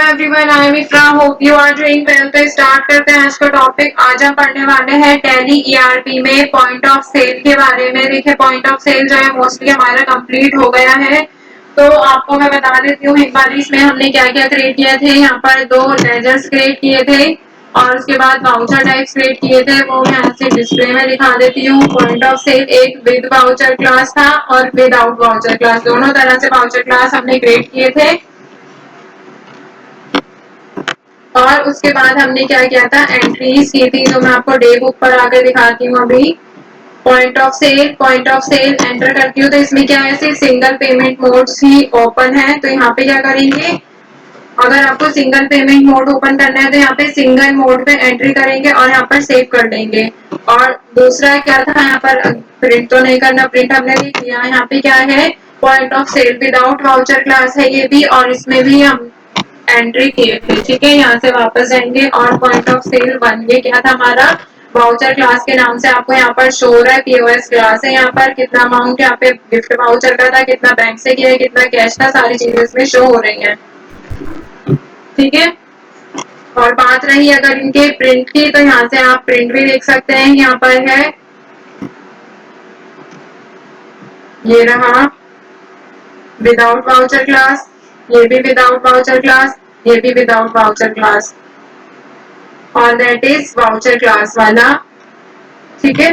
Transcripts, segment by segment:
Everyone, I am Ifra, hope you are doing well. तो start करते हैं आज का टॉपिक। आज हम पढ़ने वाले हैं टैली ईआरपी में पॉइंट ऑफ सेल के बारे में। देखिए, पॉइंट ऑफ सेल जो है मोस्टली हमारा कंप्लीट हो गया है। तो आपको मैं बता देती हूँ एक बार इसमें हमने क्या क्या क्रिएट किए थे। यहाँ पर 2 लेजर्स क्रिएट किए थे और उसके बाद वाउचर टाइप्स क्रिएट किए थे, वो मैं यहाँ से डिस्प्ले में दिखा देती हूँ। पॉइंट ऑफ सेल एक विद वाउचर क्लास था और विदाउट वाउचर क्लास, दोनों तरह से वाउचर क्लास हमने क्रिएट किए थे। और उसके बाद हमने क्या किया था, एंट्रीज की थी जो मैं आपको डे बुक पर आकर दिखाती हूँ अभी। पॉइंट ऑफ सेल एंटर करती हूँ तो इसमें क्या है, सिर्फ सिंगल पेमेंट मोड्स ही ओपन है। तो यहाँ पे क्या करेंगे, अगर आपको सिंगल पेमेंट मोड ओपन करना है तो यहाँ पे सिंगल मोड पे एंट्री करेंगे और यहाँ पर सेव कर देंगे। और दूसरा क्या था, यहाँ पर प्रिंट तो नहीं करना, प्रिंट हमने नहीं किया। यहाँ पे क्या है, point of sale without voucher class है ये भी, और इसमें भी हम एंट्री किए थे। ठीक है, यहाँ से वापस जाएंगे और पॉइंट ऑफ सेल 1 ये क्या था हमारा, वाउचर क्लास के नाम से आपको यहाँ पर शो हो रहा है। पीओएस क्लास है, यहाँ पर कितना अमाउंट यहाँ पे गिफ्ट वाउचर का था, कितना बैंक से किया है, कितना कैश था, सारी चीजें इसमें शो हो रही है। ठीक है, और बात रही अगर इनके प्रिंट की, तो यहाँ से आप प्रिंट भी देख सकते हैं। यहाँ पर है, ये रहा विदाउट वाउचर क्लास, ये भी विदाउट वाउचर क्लास, ये भी विदाउट वाउचर क्लास, और दैट इज वाउचर क्लास वाला। ठीक है,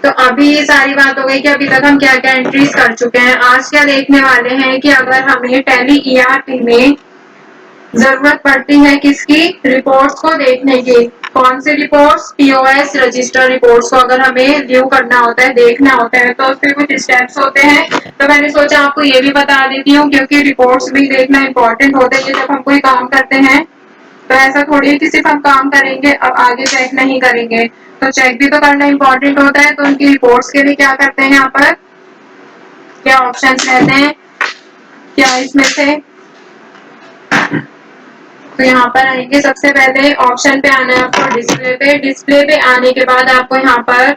तो अभी ये सारी बात हो गई कि अभी तक हम क्या क्या एंट्रीज कर चुके हैं। आज क्या देखने वाले हैं कि अगर हमें टैली ईआरपी में जरूरत पड़ती है किसकी, रिपोर्ट्स को देखने की। कौन सी रिपोर्ट्स, पीओएस रजिस्टर रिपोर्ट्स को अगर हमें व्यू करना होता है, देखना होता है, तो उसके कुछ स्टेप्स होते हैं। तो मैंने सोचा आपको ये भी बता देती हूँ, क्योंकि रिपोर्ट्स भी देखना इंपॉर्टेंट होता है जब हम कोई काम करते हैं। तो ऐसा थोड़ी है कि सिर्फ हम काम करेंगे अब आगे चेक नहीं करेंगे, तो चेक भी तो करना इंपॉर्टेंट होता है। तो उनकी रिपोर्ट्स के लिए क्या करते हैं, यहाँ पर क्या ऑप्शंस रहते हैं, क्या इसमें से, तो यहाँ पर आएंगे। सबसे पहले ऑप्शन पे आना है आपको डिस्प्ले पे। डिस्प्ले पे आने के बाद आपको यहाँ पर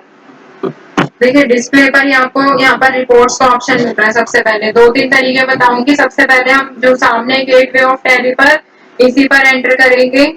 देखिए, डिस्प्ले पर ही आपको यहाँ पर रिपोर्ट्स का ऑप्शन मिल रहा है। सबसे पहले 2-3 तरीके बताऊंगी। सबसे पहले हम जो सामने गेटवे ऑफ टैली पर, इसी पर एंटर करेंगे।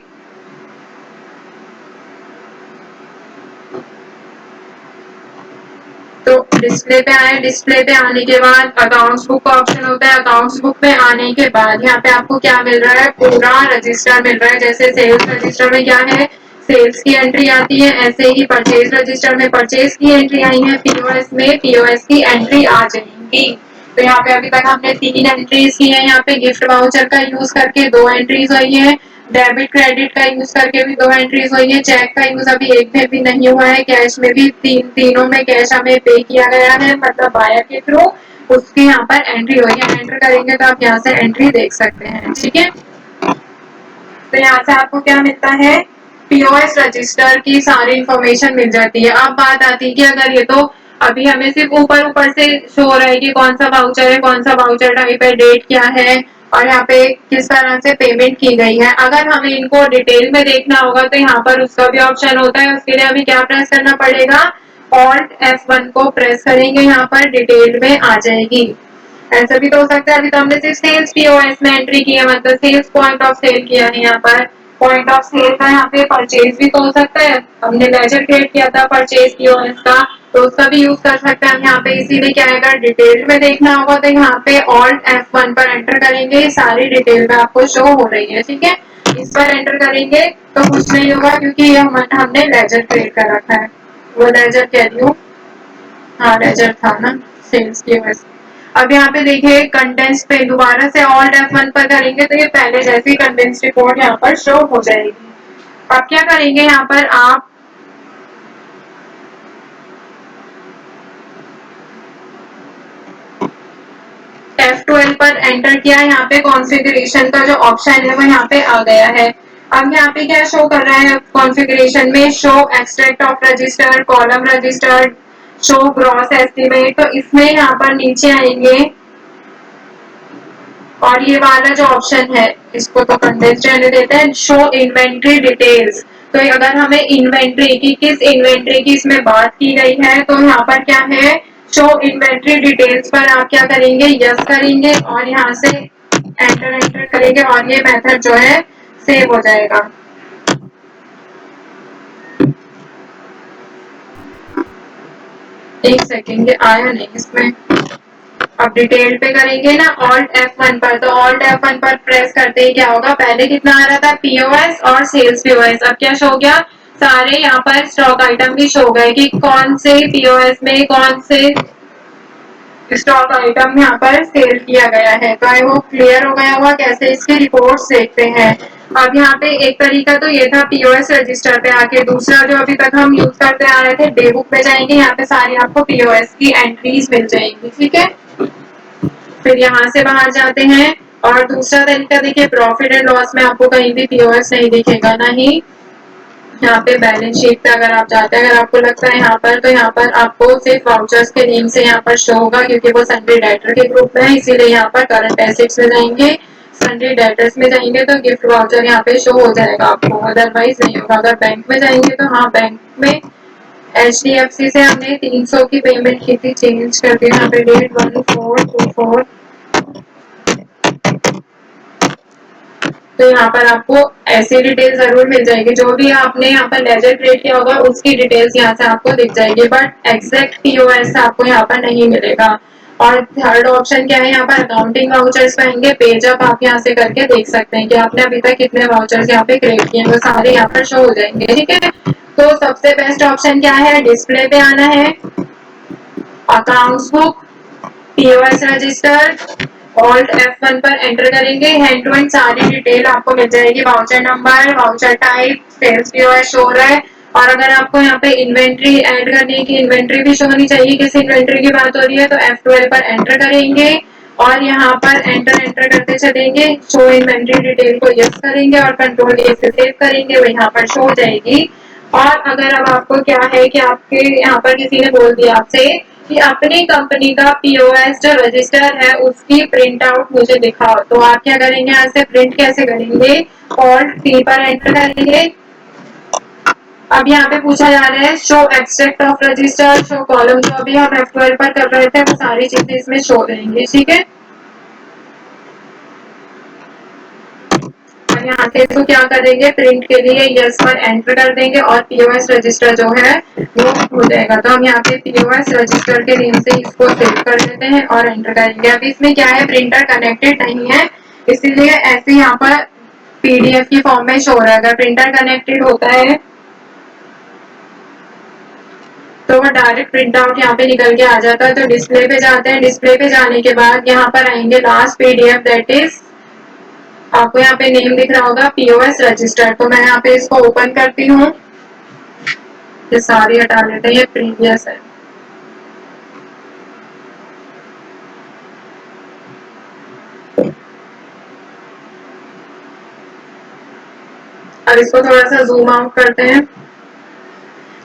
तो डिस्प्ले पे आए, डिस्प्ले पे आने के बाद अकाउंट्स बुक का ऑप्शन होता है। अकाउंट्स बुक पे आने के बाद यहाँ पे आपको क्या मिल रहा है, पूरा रजिस्टर मिल रहा है। जैसे सेल्स रजिस्टर में क्या है, सेल्स की एंट्री आती है, ऐसे ही परचेज रजिस्टर में परचेज की एंट्री आई है, पीओएस में पीओएस की एंट्री आ जाएंगी। तो यहाँ पे अभी तक हमने 3 एंट्रीज की है। यहाँ पे गिफ्ट वाउचर का यूज करके 2 एंट्रीज हुई है, डेबिट क्रेडिट का यूज करके भी 2 एंट्रीज हुई है, चेक का यूज अभी एक में भी नहीं हुआ है, कैश में भी तीनों में कैश हमें पे किया गया है, मतलब बायर के थ्रू उसकी यहाँ पर एंट्री हुई है। एंटर करेंगे तो आप यहाँ से एंट्री देख सकते हैं। ठीक है, तो यहाँ से आपको क्या मिलता है, पीओएस रजिस्टर की सारी इंफॉर्मेशन मिल जाती है। अब बात आती है कि अगर ये तो अभी हमें सिर्फ ऊपर ऊपर से शो हो रहा है कि कौन सा वाउचर है, कौन सा वाउचर टाइप है, डेट क्या है और यहाँ पे किस तरह से पेमेंट की गई है। अगर हमें इनको डिटेल में देखना होगा तो यहाँ पर उसका भी ऑप्शन होता है। उसके लिए हमें क्या प्रेस करना पड़ेगा, ऑल्ट F1 को प्रेस करेंगे, यहाँ पर डिटेल में आ जाएगी। ऐसा भी तो हो सकता है, अभी तो हमने सिर्फ सेल्स पीओएस में एंट्री की है, मतलब सेल्स पॉइंट ऑफ सेल किया है। यहाँ पर पॉइंट ऑफ सेल का यहाँ पे परचेज भी तो हो सकता है, हमने लेजर क्रिएट किया था परचेज पीओएस का, तो उसका भी यूज कर सकते हैं हम यहाँ पे। इसीलिए क्या है, अगर डिटेल में देखना होगा तो यहाँ पे ऑल्ट F1 पर एंटर करेंगे, सारी डिटेल में आपको शो हो रही है। ठीक है, इस पर एंटर करेंगे तो कुछ नहीं होगा, क्योंकि हमने लेजर क्रिएट कर रखा है। वो लेजर कह रही हूँ, हाँ लेजर था ना, सेल्स पीओएस। अब यहाँ पे देखिए कंटेंट्स पे दोबारा से ऑल्ट F1 पर करेंगे तो ये पहले जैसी कंटेंट्स रिपोर्ट यहाँ पर शो हो जाएगी। अब क्या करेंगे, यहाँ पर आप F12 पर एंटर किया, यहाँ पे कॉन्फ़िगरेशन का जो ऑप्शन है वो यहाँ पे आ गया है। अब यहाँ पे क्या शो कर रहा है कॉन्फ़िगरेशन में, show extract of register, column register, show gross estimate. तो इसमें यहाँ पर नीचे आएंगे और ये वाला जो ऑप्शन है इसको तो कंटेंट रहने देते हैं, शो इन्वेंट्री डिटेल्स। तो अगर हमें इन्वेंट्री की, किस इन्वेंट्री की इसमें बात की गई है, तो यहाँ पर क्या है, शो इन्वेंट्री डिटेल्स पर आप क्या करेंगे, यस करेंगे और यहाँ से एंटर करेंगे और ये मेथड जो है सेव हो जाएगा। एक सेकेंड, ये आया नहीं इसमें। अब डिटेल पे करेंगे ना Alt F1 पर, तो Alt F1 पर प्रेस करते ही क्या होगा, पहले कितना आ रहा था पीओएस और सेल्स पीओएस, अब क्या शो हो गया, सारे यहाँ पर स्टॉक आइटम भी शो गए कि कौन से पीओएस में कौन से स्टॉक आइटम यहाँ पर सेल किया गया है। तो आई होप क्लियर हो गया होगा कैसे इसके रिपोर्ट्स देखते हैं। अब यहाँ पे एक तरीका तो ये था पीओएस रजिस्टर पे आके, दूसरा जो अभी तक हम यूज करते आ रहे थे डे बुक पे जाएंगे, यहाँ पे सारी आपको पीओएस की एंट्रीज मिल जाएंगी, ठीक है। फिर यहाँ से बाहर जाते हैं और दूसरा तरीका देखिए, प्रॉफिट एंड लॉस में आपको कहीं भी पीओएस नहीं दिखेगा, ना ही यहाँ पे बैलेंस शीट पे अगर आप जाते हैं, अगर आपको लगता है यहाँ पर, तो यहाँ पर आपको सिर्फ वाउचर्स के नेम से यहाँ पर शो होगा क्योंकि वो सन्ड्री डेटर के ग्रुप में है, इसीलिए यहाँ पर करंट एसेट्स में जाएंगे, सन्ड्री डेटर्स में जाएंगे तो गिफ्ट वाउचर यहाँ पे शो हो जाएगा आपको, अदरवाइज नहीं होगा। अगर बैंक में जाएंगे तो हाँ, बैंक में HDFC से हमने 300 की पेमेंट की थी, चेंज कर दिया यहाँ पे डेट 1424, तो यहाँ पर आपको ऐसी डिटेल जरूर मिल जाएगी, जो भी आपने यहाँ पर लेजर क्रिएट किया होगा उसकी डिटेल्स यहाँ से आपको दिख जाएगी, बट एग्जैक्ट पीओएस आपको यहाँ पर नहीं मिलेगा। और थर्ड ऑप्शन क्या है, यहाँ पर अकाउंटिंग वाउचर्स पाएंगे, पेज अप आप यहाँ से करके देख सकते हैं कि आपने अभी तक कितने वाउचर्स यहाँ पे क्रिएट किए हैं, वो सारे यहाँ पर शो हो जाएंगे, ठीक है। तो सबसे बेस्ट ऑप्शन क्या है, डिस्प्ले पे आना है, accounts book, POS register, Alt F1 पर एंटर करेंगे, हैंड टू हैंड सारी डिटेल आपको मिल जाएगी, voucher number, voucher type, sales POS show रहा है। और अगर आपको यहाँ पे इन्वेंट्री ऐड करनी है कि इन्वेंट्री भी शो होनी चाहिए, किसी इन्वेंट्री की बात हो रही है, तो F12 पर एंटर करेंगे और यहाँ पर एंटर करते चलेंगे, शो इन्वेंट्री डिटेल को यस करेंगे और कंट्रोल ए से सेव करेंगे, वो यहाँ पर शो हो जाएगी। और अगर अब आपको क्या है कि आपके यहाँ पर किसी ने बोल दिया आपसे कि अपनी कंपनी का पीओएस जो रजिस्टर है उसकी प्रिंट आउट मुझे दिखाओ, तो आप क्या करेंगे, यहाँ से प्रिंट कैसे करेंगे, Alt P पर एंटर करेंगे। अब यहाँ पे पूछा जा रहा है show extract of register, show column, जो अभी हम F12 पर कर रहे थे वो सारी चीजें इसमें शो रहेंगी, ठीक है। यहाँ से इसको क्या करेंगे, प्रिंट के लिए यस पर एंटर कर देंगे और पीओएस रजिस्टर जो है वो हो जाएगा। तो हम यहाँ पे पीओएस रजिस्टर के नेम से इसको सेव कर देते हैं और एंटर करेंगे। अब इसमें क्या है, प्रिंटर कनेक्टेड नहीं है, इसीलिए ऐसे यहाँ पर पीडीएफ की फॉर्म में शो हो रहा है। अगर प्रिंटर कनेक्टेड होता है तो वो डायरेक्ट प्रिंट आउट यहाँ पे निकल के आ जाता है। तो डिस्प्ले पे जाते हैं, डिस्प्ले पे जाने के बाद यहाँ पर आएंगे लास्ट पीडीएफ, दैट इज आपको यहाँ पे नेम दिख रहा होगा पीओएस रजिस्टर, तो मैं यहाँ पे इसको ओपन करती हूँ, ये सारी हटा लेते हैं, ये प्रीवियस है। अब इसको थोड़ा सा जूम आउट करते हैं,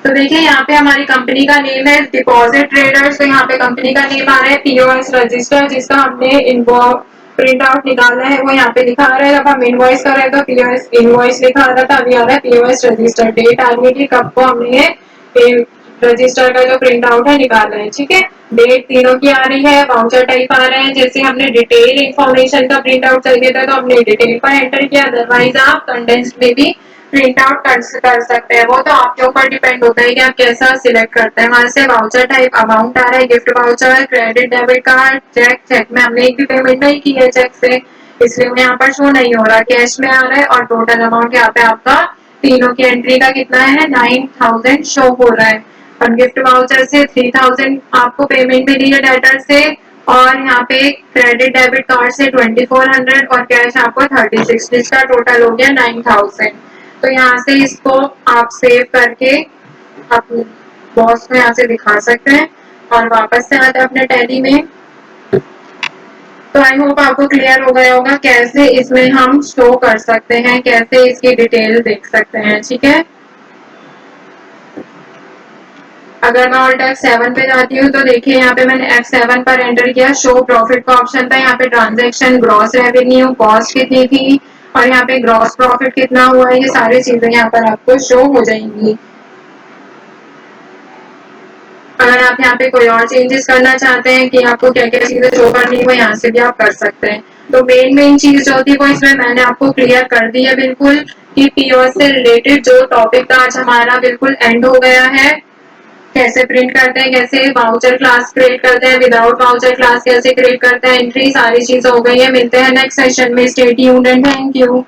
तो देखिए यहाँ पे हमारी कंपनी का नेम है डिपॉजिट ट्रेडर्स, तो यहाँ पे कंपनी का नेम आ रहा है पीओएस रजिस्टर, जिसका हमने प्रिंट आउट निकाला है वो यहाँ पे लिखा आ रहा है। जब हम इनवॉइस कर रहे हैं तो पीओएस इनवॉइस लिखा आ रहा था, अभी आ रहा है पीओएस रजिस्टर, डेट आ रही है कि कब को हमने रजिस्टर का जो प्रिंट आउट है निकाला है, ठीक है। डेट तीनों की आ रही है, वाउचर टाइप आ रहे हैं, जैसे हमने डिटेल इंफॉर्मेशन का प्रिंट आउट चाहिए था तो हमने डिटेल पर एंटर किया, अदरवाइज आप कंडेंस्ड में भी प्रिंट आउट कर सकते हैं, वो तो आपके ऊपर डिपेंड होता है कि आप कैसा सिलेक्ट करते हैं। वहां से वाउचर टाइप अमाउंट आ रहा है, gift voucher, credit debit card, cheque, cheque में हमने एक भी पेमेंट नहीं की है चेक से, इसलिए यहाँ पर शो नहीं हो रहा, कैश में आ रहा है और टोटल अमाउंट यहाँ पे आपका तीनों की एंट्री का कितना है 9000 शो हो रहा है। और गिफ्ट वाउचर से 3000 आपको पेमेंट मिली है डेटर से, और यहाँ पे क्रेडिट डेबिट कार्ड से 2400 और कैश आपको 36, जिसका टोटल हो गया 9000। तो यहाँ से इसको आप सेव करके अपने बॉस में यहाँ से दिखा सकते हैं और वापस से आते हैं अपने टैली में। तो आई होप आपको क्लियर हो गया होगा कैसे इसमें हम शो कर सकते हैं, कैसे इसकी डिटेल देख सकते हैं, ठीक है। अगर मैं Alt F7 पे जाती हूँ तो देखिए यहाँ पे मैंने F7 पर एंटर किया, शो प्रॉफिट का ऑप्शन था, यहाँ पे ट्रांजैक्शन, ग्रॉस रेवेन्यू, कॉस्ट कितनी थी और यहाँ पे ग्रॉस प्रॉफिट कितना हुआ, ये सारी चीजें यहाँ पर आपको शो हो जाएंगी। अगर आप यहाँ पे कोई और चेंजेस करना चाहते हैं कि आपको क्या क्या चीजें शो करनी है, वो यहाँ से भी आप कर सकते हैं। तो मेन चीज जो थी वो इसमें मैंने आपको क्लियर कर दी है बिल्कुल कि पीओएस से रिलेटेड जो टॉपिक था आज हमारा बिल्कुल एंड हो गया है। कैसे प्रिंट करते हैं, कैसे वाउचर क्लास क्रिएट करते हैं, विदाउट वाउचर क्लास कैसे क्रिएट करते हैं, एंट्री सारी चीजें हो गई है। मिलते हैं नेक्स्ट सेशन में। Stay tuned and thank you.